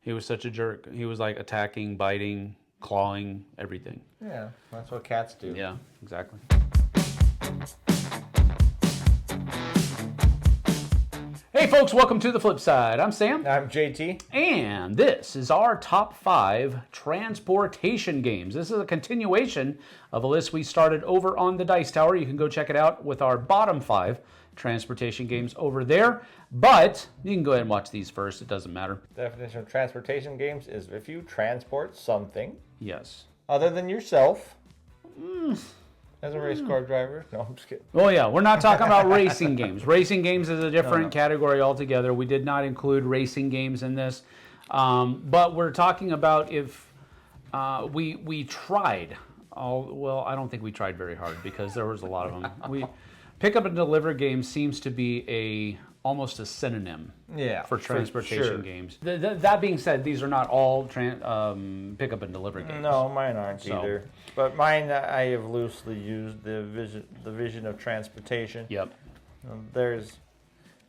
He was such a jerk. He was like attacking, biting, clawing, everything. Yeah, that's what cats do. Yeah, exactly. Hey folks, welcome to the Flipside. I'm Sam. I'm JT. And this is our top 5 transportation games. This is a continuation of a list we started over on the Dice Tower. You can go check it out with our bottom 5 transportation games over there. But you can go ahead and watch these first. It doesn't matter. Definition of transportation games is if you transport something Yes. other than yourself. As a race car driver. No, I'm just kidding. Oh yeah, we're not talking about racing games. Racing games is a different category altogether. We did not include racing games in this. But we're talking about if we tried. Well, I don't think we tried very hard because there was a lot of them. Pick up and deliver games seems to be almost a synonym for transportation games. That being said, these are not all pick up and deliver games. No, mine aren't either. But mine, I have loosely used the vision of transportation. Yep.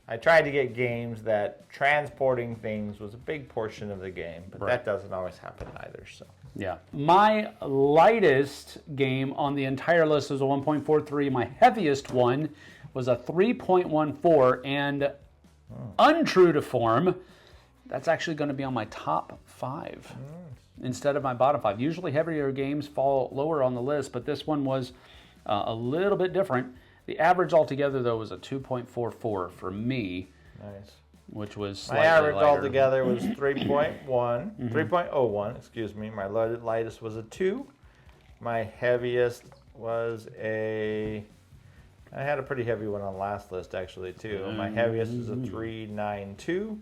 I tried to get games that transporting things was a big portion of the game, but that doesn't always happen either. So. Yeah. My lightest game on the entire list was a 1.43. My heaviest one was a 3.14, and untrue to form, that's actually going to be on my top 5 instead of my bottom 5. Usually heavier games fall lower on the list, but this one was a little bit different. The average altogether, though, was a 2.44 for me. Nice. Which was my slightly average lighter. altogether was 3.01, excuse me. My lightest was a 2. My heaviest was I had a pretty heavy one on last list actually too. My heaviest is a 392.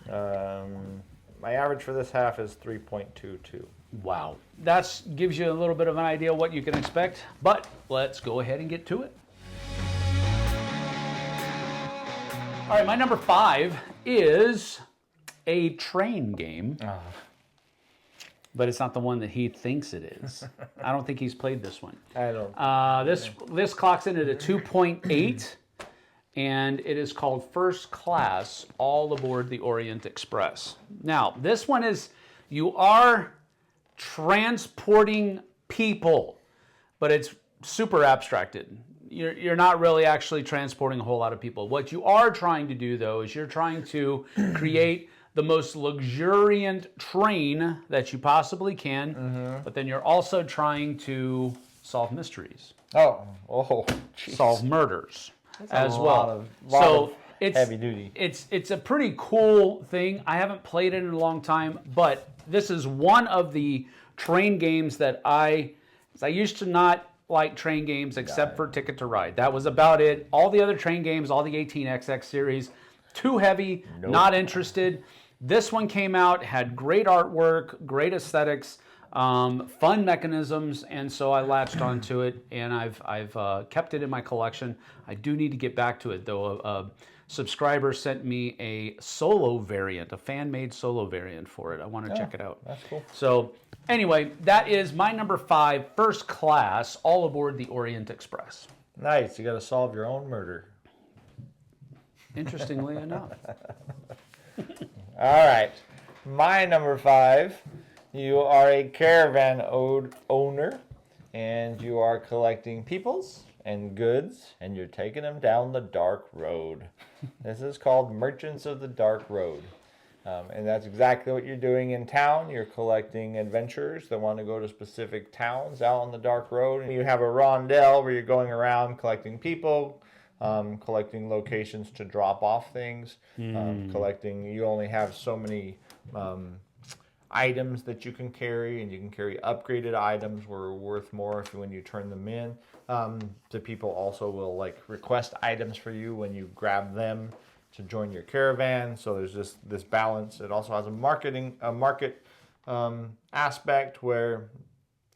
My average for this half is 3.22. Wow. That gives you a little bit of an idea what you can expect, but let's go ahead and get to it. All right, my number 5 is a train game, but it's not the one that he thinks it is. I don't think he's played this one. I don't. This clocks in at a 2.8, and it is called First Class, All Aboard the Orient Express. Now, this one is, you are transporting people, but it's super abstracted. You're not really actually transporting a whole lot of people. What you are trying to do, though, is you're trying to create the most luxuriant train that you possibly can, but then you're also trying to solve mysteries. Geez. Solve murders as well. It's heavy duty. It's a pretty cool thing. I haven't played it in a long time, but this is one of the train games that I used to not like train games except for Ticket to Ride. That was about it. All the other train games, all the 18XX series, too heavy, not interested. This one came out, had great artwork, great aesthetics, fun mechanisms, and so I latched onto it, and I've kept it in my collection. I do need to get back to it, though. A subscriber sent me a solo variant, a fan-made solo variant for it. I want to check it out. That's cool. So anyway, that is my number 5, First Class, All Aboard the Orient Express. Nice. You got to solve your own murder. Interestingly enough. All right. My number 5, you are a caravan owner, and you are collecting peoples and goods, and you're taking them down the dark road. This is called Merchants of the Dark Road. And that's exactly what you're doing in town. You're collecting adventurers that want to go to specific towns out on the dark road. And you have a rondel where you're going around collecting people, collecting locations to drop off things, you only have so many items that you can carry, and you can carry upgraded items where are worth more when you turn them in. The people also will request items for you when you grab them to join your caravan. So there's just this balance. It also has a market aspect where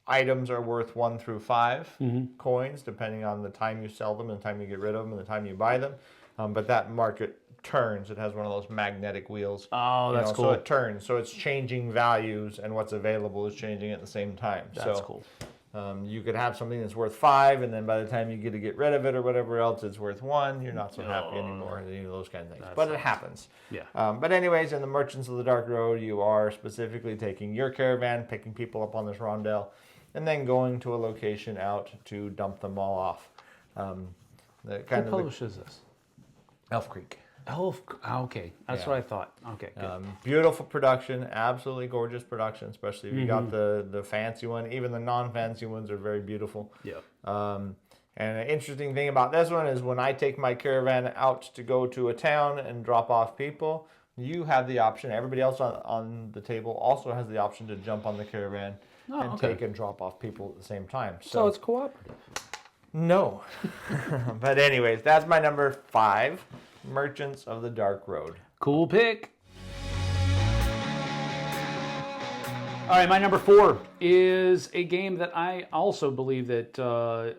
items are worth 1 through 5 coins, depending on the time you sell them and the time you get rid of them and the time you buy them. But that market turns. It has one of those magnetic wheels. Oh, that's cool. So it turns. So it's changing values, and what's available is changing at the same time. That's cool. You could have something that's worth 5, and then by the time you get rid of it or whatever else, it's worth 1. You're not so happy anymore. Those kind of things. But it happens. Yeah. But anyways, in the Merchants of the Dark Road, you are specifically taking your caravan, picking people up on this rondel, and then going to a location out to dump them all off. Who publishes this? Elf Creek. Okay. That's what I thought. Okay, good. Beautiful production, absolutely gorgeous production, especially if you got the fancy one. Even the non-fancy ones are very beautiful. Yeah. And an interesting thing about this one is when I take my caravan out to go to a town and drop off people, you have the option, everybody else on the table also has the option to jump on the caravan and take and drop off people at the same time. So it's cooperative. No. But anyways, that's my number 5. Merchants of the Dark Road. Cool pick. All right, my number 4 is a game that I also believe that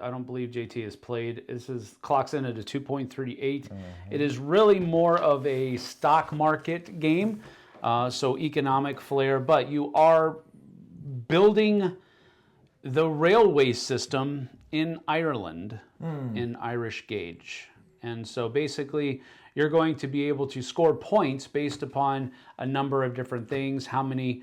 I don't believe JT has played. This clocks in at a 2.38. It is really more of a stock market game, so economic flair, but you are building the railway system in Ireland in Irish Gauge. And so basically, you're going to be able to score points based upon a number of different things, how many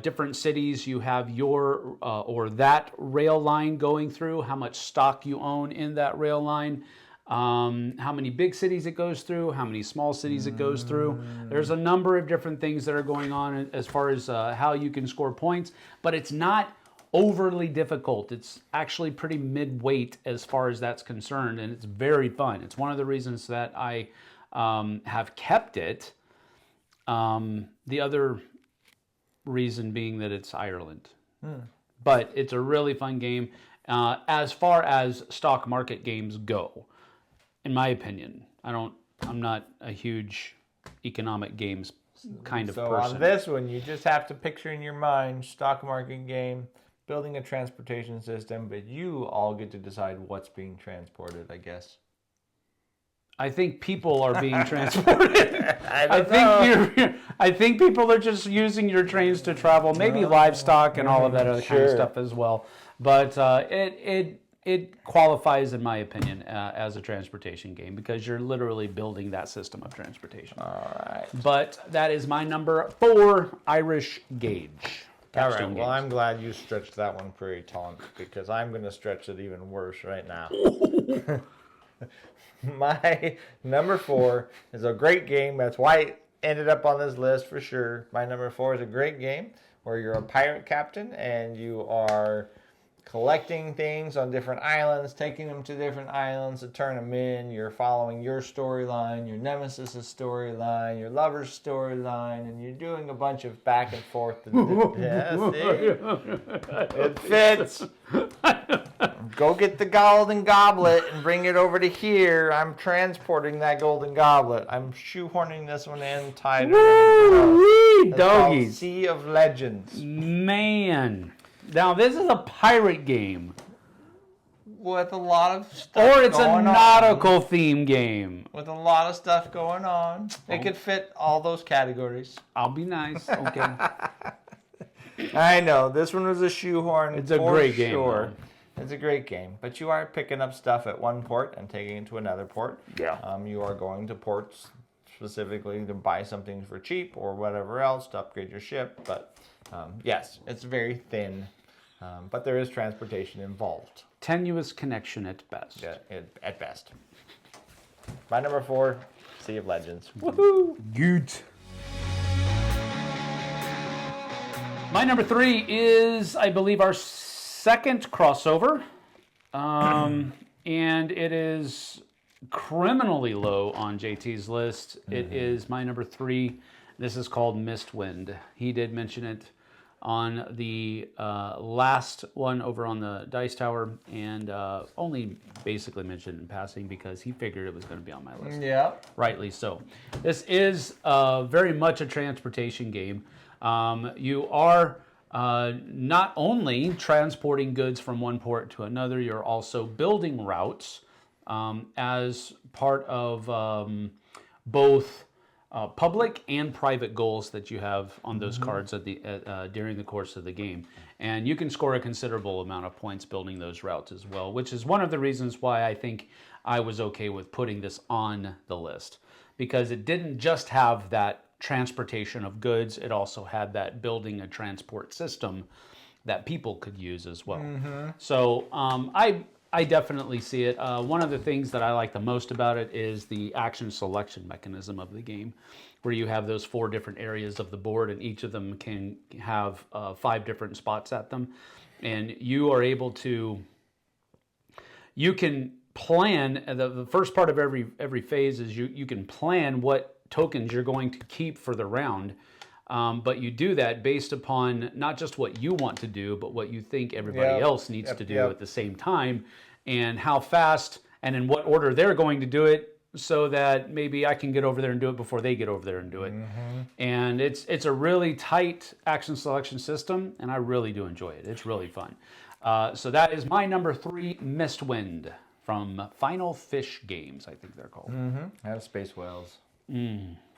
different cities you have your or that rail line going through, how much stock you own in that rail line, how many big cities it goes through, how many small cities it goes through. There's a number of different things that are going on as far as how you can score points, but it's not overly difficult. It's actually pretty mid-weight as far as that's concerned, and it's very fun. It's one of the reasons that I have kept it. The other reason being that it's Ireland. But it's a really fun game as far as stock market games go, in my opinion. I'm not a huge economic games kind of person. So on this one, you just have to picture in your mind stock market game, building a transportation system, but you all get to decide what's being transported, I guess. I think people are being transported. I think people are just using your trains to travel, maybe livestock and all of that other kind of stuff as well. But it qualifies, in my opinion, as a transportation game because you're literally building that system of transportation. All right. But that is my number 4, Irish Gauge. All right, well, I'm glad you stretched that one pretty taut because I'm going to stretch it even worse right now. My number 4 is a great game. That's why it ended up on this list for sure. My number 4 is a great game where you're a pirate captain and you are collecting things on different islands, taking them to different islands to turn them in. You're following your storyline, your nemesis' storyline, your lover's storyline, and you're doing a bunch of back and forth. Yeah, see? It fits. Go get the golden goblet and bring it over to here. I'm transporting that golden goblet. I'm shoehorning this one in tighter. Woo-wee, doggies. Sea of Legends. Man. Now, this is a pirate game. With a lot of stuff or it's a nautical theme game. With a lot of stuff going on. It could fit all those categories. I'll be nice. Okay. I know. This one was a shoehorn. It's a great game. Sure. It's a great game. But you are picking up stuff at one port and taking it to another port. Yeah. You are going to ports specifically to buy something for cheap or whatever else to upgrade your ship. But yes, it's very thin. But there is transportation involved. Tenuous connection at best. Yeah, at best. My number 4, Sea of Legends. Woohoo! Good. My number 3 is, I believe, our second crossover. And it is criminally low on JT's list. It is my number 3. This is called Mistwind. He did mention it on the last one over on the Dice Tower, and only basically mentioned in passing because he figured it was going to be on my list. Yeah. Rightly so. This is very much a transportation game. You are not only transporting goods from one port to another, you're also building routes as part of both public and private goals that you have on those cards at the during the course of the game, and you can score a considerable amount of points building those routes as well, which is one of the reasons why I think I was okay with putting this on the list, because it didn't just have that transportation of goods, it also had that building a transport system that people could use as well. So I definitely see it. One of the things that I like the most about it is the action selection mechanism of the game, where you have those 4 different areas of the board, and each of them can have 5 different spots at them. And you are able to, you can plan, the first part of every phase is you can plan what tokens you're going to keep for the round. But you do that based upon not just what you want to do, but what you think everybody else needs to do at the same time, and how fast and in what order they're going to do it, so that maybe I can get over there and do it before they get over there and do it. And it's a really tight action selection system, and I really do enjoy it. It's really fun. So that is my number 3, Mistwind, from Final Fish Games, I think they're called. I have space whales.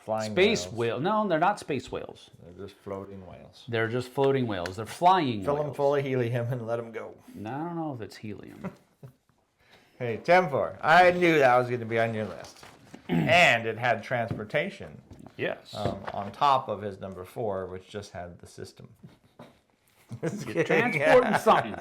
Flying Space whales. whale? No, they're not space whales. They're just floating whales. They're just floating whales. They're flying Fill whales. them full of helium and let them go. I don't know if it's helium. Hey, 10-4. I knew that was going to be on your list. And it had transportation Yes. on top of his number 4, which just had the system. You're transporting something.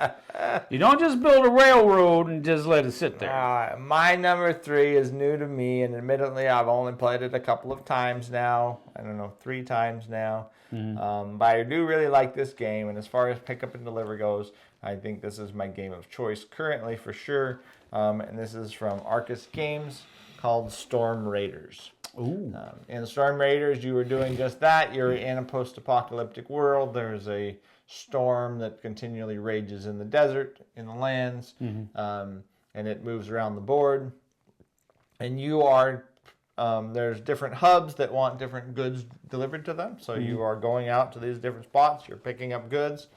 You don't just build a railroad and just let it sit there. My number 3 is new to me, and admittedly, I've only played it a couple of times now. I don't know, 3 times now. But I do really like this game, and as far as pick up and deliver goes, I think this is my game of choice currently for sure. And this is from Arcus Games, called Storm Raiders. Ooh. In Storm Raiders, you were doing just that. You're in a post-apocalyptic world. There's a storm that continually rages in the desert, in the lands, and it moves around the board. And you are, there's different hubs that want different goods delivered to them. So you are going out to these different spots, you're picking up goods,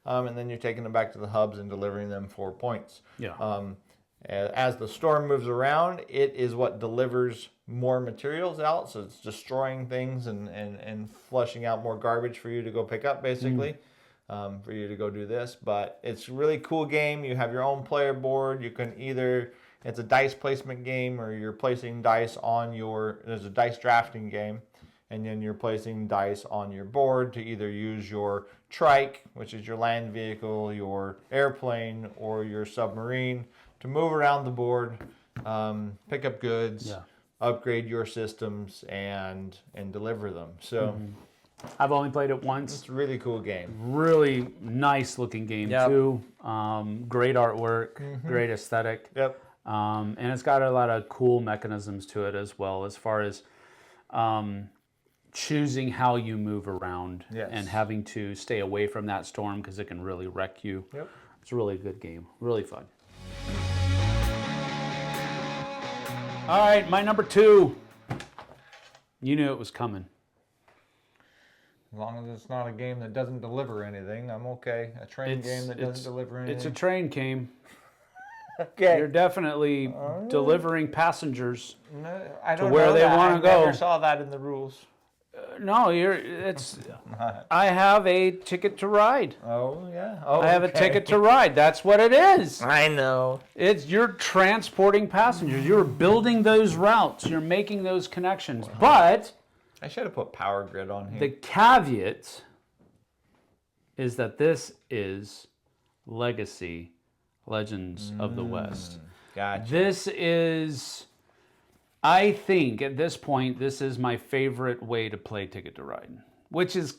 and then you're taking them back to the hubs and delivering them for points. Yeah. As the storm moves around, it is what delivers more materials out. So it's destroying things and flushing out more garbage for you to go pick up, basically. For you to go do this. But it's a really cool game. You have your own player board. You can either, it's a dice placement game, or you're placing dice on your, there's a dice drafting game, and then you're placing dice on your board to either use your trike, which is your land vehicle, your airplane, or your submarine, to move around the board, pick up goods, upgrade your systems, and deliver them. So I've only played it once. it's a really cool game. Really nice looking game too. Great artwork, great aesthetic. Yep. And it's got a lot of cool mechanisms to it as well, as far as choosing how you move around and having to stay away from that storm, because it can really wreck you. Yep. It's a really good game, really fun. All right, my number 2. You knew it was coming. As long as it's not a game that doesn't deliver anything, I'm okay. A train game that doesn't deliver anything. It's a train game. Okay. You're definitely delivering passengers No, I don't to where know they that. want to I go. never saw that in the rules. No, it's. I have a ticket to ride. Oh, yeah. Oh, I have a ticket to ride. That's what it is. I know. You're transporting passengers. You're building those routes. You're making those connections. But I should have put Power Grid on here. the caveat is that this is Legacy Legends of the West. Gotcha. This is, I think at this point, this is my favorite way to play Ticket to Ride, which is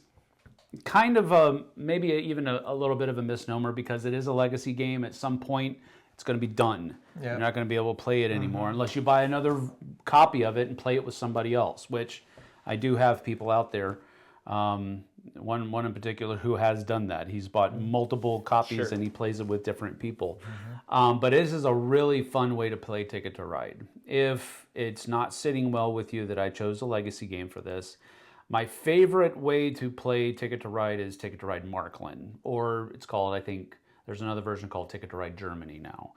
kind of maybe even a little bit of a misnomer, because it is a legacy game. At some point, it's going to be done. Yeah. You're not going to be able to play it anymore unless you buy another copy of it and play it with somebody else, which I do have people out there. One in particular who has done that. He's bought multiple copies and he plays it with different people. But this is a really fun way to play Ticket to Ride. If it's not sitting well with you that I chose a legacy game for this, my favorite way to play Ticket to Ride is Ticket to Ride Markland, or it's called, I think, there's another version called Ticket to Ride Germany now.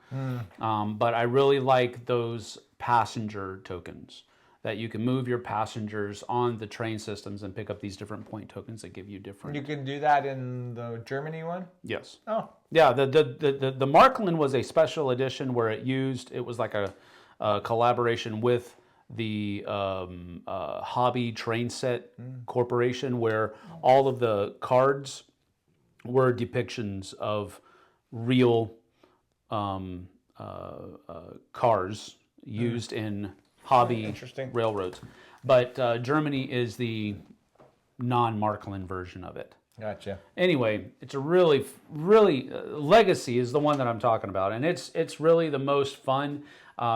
But I really like those passenger tokens. that you can move your passengers on the train systems and pick up these different point tokens that give you different. You can do that in the Germany one? Yes. Oh. Yeah, the Markland was a special edition where it was like a collaboration with the Hobby Train Set Corporation, where all of the cards were depictions of real cars used in hobby railroads. But Germany is the non-Markland version of it. Gotcha. Anyway, it's a really Legacy is the one that I'm talking about, and it's really the most fun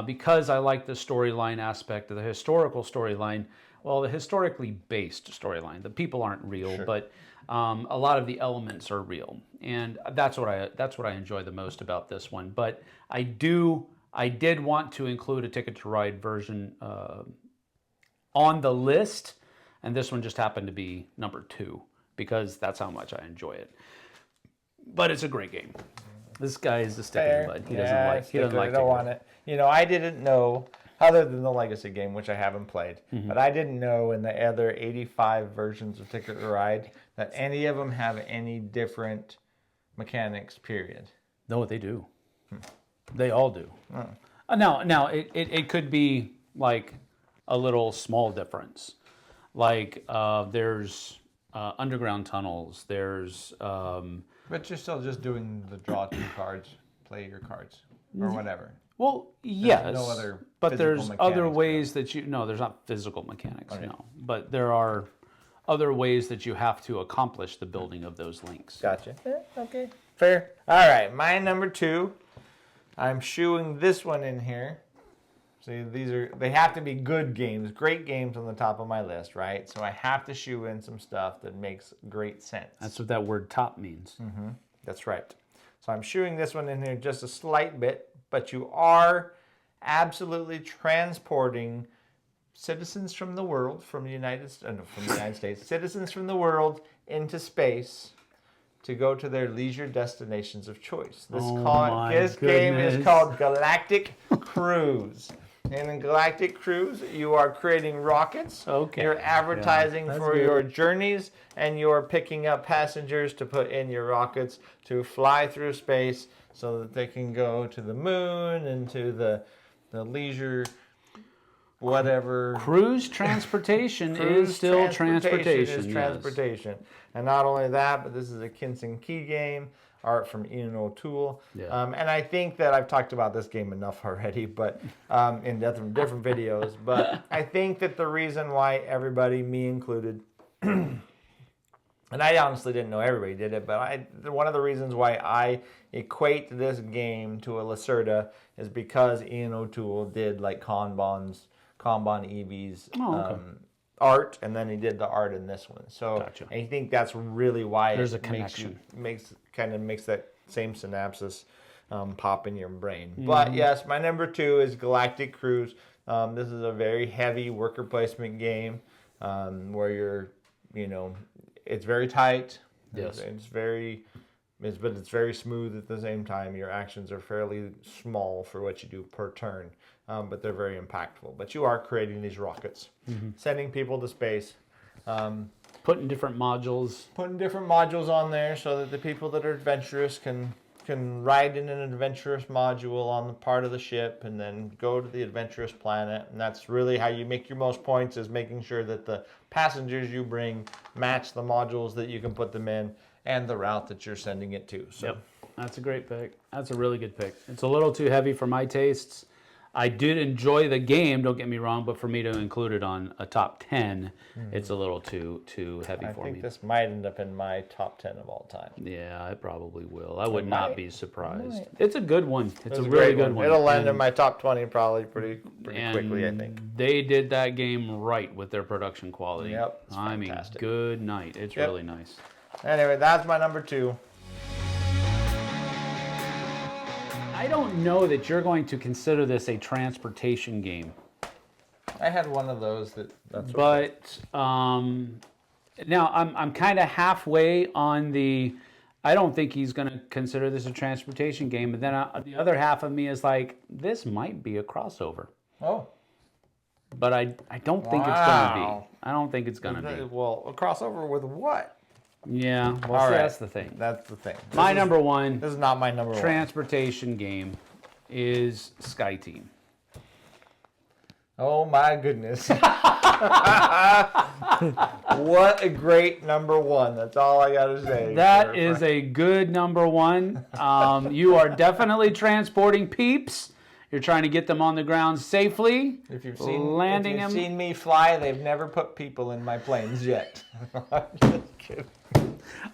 because I like the storyline aspect of the historical storyline. Well, the historically based storyline. The people aren't real, but a lot of the elements are real, and that's what I enjoy the most about this one. But I did want to include a Ticket to Ride version on the list, and this one just happened to be number 2 because that's how much I enjoy it. But it's a great game. This guy is the sticking bud. He doesn't like. He doesn't like. I don't want it. You know, I didn't know, other than the Legacy game, which I haven't played, but I didn't know in the other 85 versions of Ticket to Ride that any of them have any different mechanics. Period. No, they do. They all do. Now it could be like a little small difference. Like there's underground tunnels. There's. But you're still just doing the draw 2 cards, play your cards, or whatever. Well, yes, There's no other but there's physical other mechanics ways that you. No, there's not physical mechanics. Okay. No, but there are other ways that you have to accomplish the building of those links. Gotcha. Okay. Fair. All right. My number 2. I'm shooing this one in here. See, they have to be good games, great games on the top of my list, right? So I have to shoe in some stuff that makes great sense. That's what that word "top" means. That's right. So I'm shooing this one in here just a slight bit, but you are absolutely transporting citizens from the world, from the United States, citizens from the world into space to go to their leisure destinations of choice. This game is called Galactic Cruise. And in Galactic Cruise, you are creating rockets. Okay. You're advertising for good. your journeys, and you're picking up passengers to put in your rockets to fly through space so that they can go to the moon and to the leisure, whatever. Cruise transportation is still transportation. Is transportation. And not only that, but this is a Kinson Key game. Art from Ian O'Toole. Yeah. And I think that I've talked about this game enough already, but in different videos. But I think that the reason why everybody, me included, and I honestly didn't know everybody did it, but one of the reasons why I equate this game to a Lacerda is because Ian O'Toole did like Kanban Eevee's art, and then he did the art in this one. So Gotcha. I think that's really why There's a it connection. makes that same synapses pop in your brain. But yes, my number 2 is Galactic Cruise. This is a very heavy worker placement game where it's very tight. Yes. But it's very smooth at the same time. Your actions are fairly small for what you do per turn, but they're very impactful. But you are creating these rockets, sending people to space. Putting different modules. Putting different modules on there so that the people that are adventurous can ride in an adventurous module on the part of the ship and then go to the adventurous planet. And that's really how you make your most points, is making sure that the passengers you bring match the modules that you can put them in and the route that you're sending it to. So. Yep, that's a great pick. That's a really good pick. It's a little too heavy for my tastes. I did enjoy the game, don't get me wrong, but for me to include it on a top 10, it's a little too heavy for me. I think this might end up in my top 10 of all time. Yeah, it probably will. I would not be surprised. It's a good one. It's a really great good one. It'll land in my top 20 probably pretty quickly, I think. They did that game right with their production quality. Yep, it's I mean, fantastic. good night. It's really nice. Anyway, that's my number 2. I don't know that you're going to consider this a transportation game. I had one of those that's But now I'm kind of halfway on the. I don't think he's going to consider this a transportation game. But then the other half of me is like, this might be a crossover. Oh. but I don't think it's going to be. Wow. I don't think it's going to be. Well, a crossover with what? Yeah, well, All see, right. that's the thing. That's the thing. My number one This is not my number one. transportation game is Sky Team. Oh my goodness. What a great number one. That's all I got to say. That is a good number one. You are definitely transporting peeps. You're trying to get them on the ground safely. If you've them. seen me fly, they've never put people in my planes yet. I'm just kidding.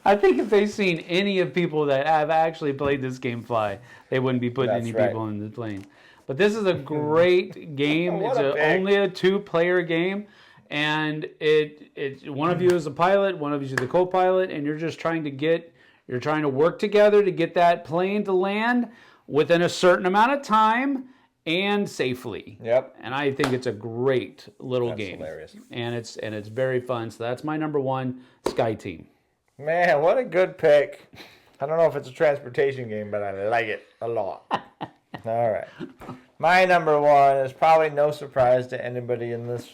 I think if they've seen any of people that have actually played this game fly, they wouldn't be putting That's any right. people in the plane. But this is a great game. What It's a pick. only a 2-player game, and it one of you is the pilot, one of you is the co-pilot, and you're just trying to work together to get that plane to land within a certain amount of time and safely. Yep. And I think it's a great little That's game. hilarious. And it's very fun. So that's my number one, Sky Team. Man, what a good pick. I don't know if it's a transportation game, but I like it a lot. All right. My number one is probably no surprise to anybody in this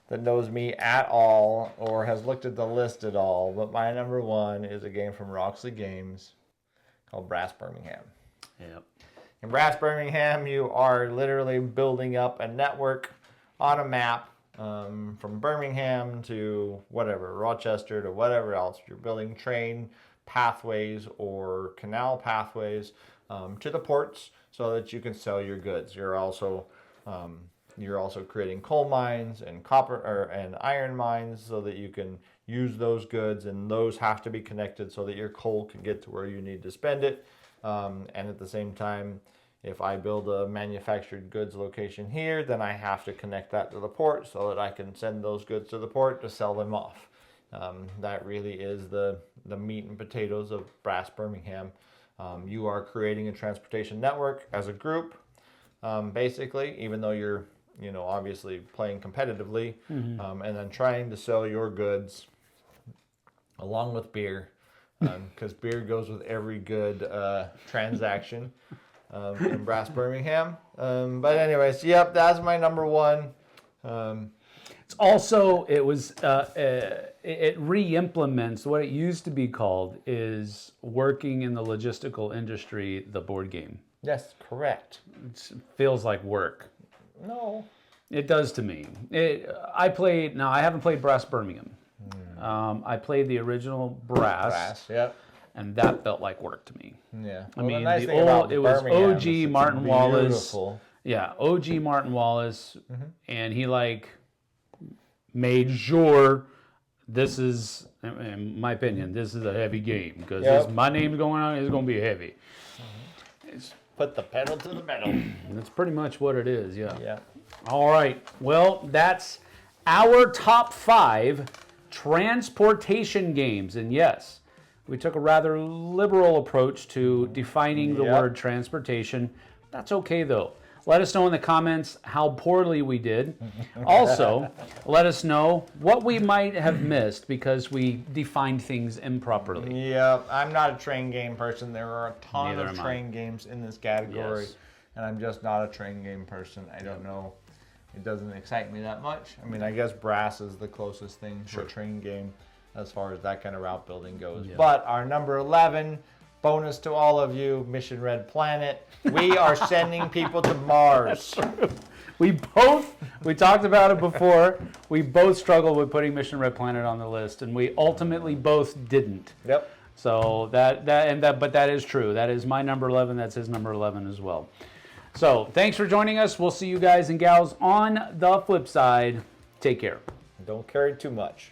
that knows me at all or has looked at the list at all, but my number one is a game from Roxley Games called Brass Birmingham. Yep. In Brass Birmingham, you are literally building up a network on a map from Birmingham to whatever, Rochester to whatever else. You're building train pathways or canal pathways to the ports so that you can sell your goods. You're also creating coal mines and copper and iron mines so that you can use those goods, and those have to be connected so that your coal can get to where you need to spend it. And at the same time, if I build a manufactured goods location here, then I have to connect that to the port so that I can send those goods to the port to sell them off. That really is the meat and potatoes of Brass Birmingham. You are creating a transportation network as a group, basically, even though you're obviously playing competitively, and then trying to sell your goods along with beer, because beer goes with every good transaction in Brass Birmingham. But anyways, yep, that's my number one. It's also, it re-implements what it used to be called is working in the logistical industry, the board game. Yes, correct. It feels like work. No. It does to me. I haven't played Brass Birmingham. I played the original Brass, Yep. and that felt like work to me. Yeah. I mean, the nice the thing about old, it was Birmingham OG is it's Martin Wallace. beautiful. Yeah, OG Martin Wallace, and he made sure this is, in my opinion, this is a heavy game because my name's going on. It's going to be heavy. Put the pedal to the metal. That's pretty much what it is. Yeah. Yeah. All right. Well, that's our top 5 transportation games, and yes, we took a rather liberal approach to defining the word transportation. That's okay though. Let us know in the comments how poorly we did. Also, let us know what we might have missed because we defined things improperly. Yeah, I'm not a train game person. There are a ton Neither of am I. train games in this category, Yes. and I'm just not a train game person. I don't know. It doesn't excite me that much. I mean, I guess Brass is the closest thing to a train game as far as that kind of route building goes. Yeah. But our number 11, bonus to all of you, Mission Red Planet. We are sending people to Mars. We talked about it before. We both struggled with putting Mission Red Planet on the list, and we ultimately both didn't. Yep. So but that is true. That is my number 11. That's his number 11 as well. So thanks for joining us. We'll see you guys and gals on the flip side. Take care. Don't carry too much.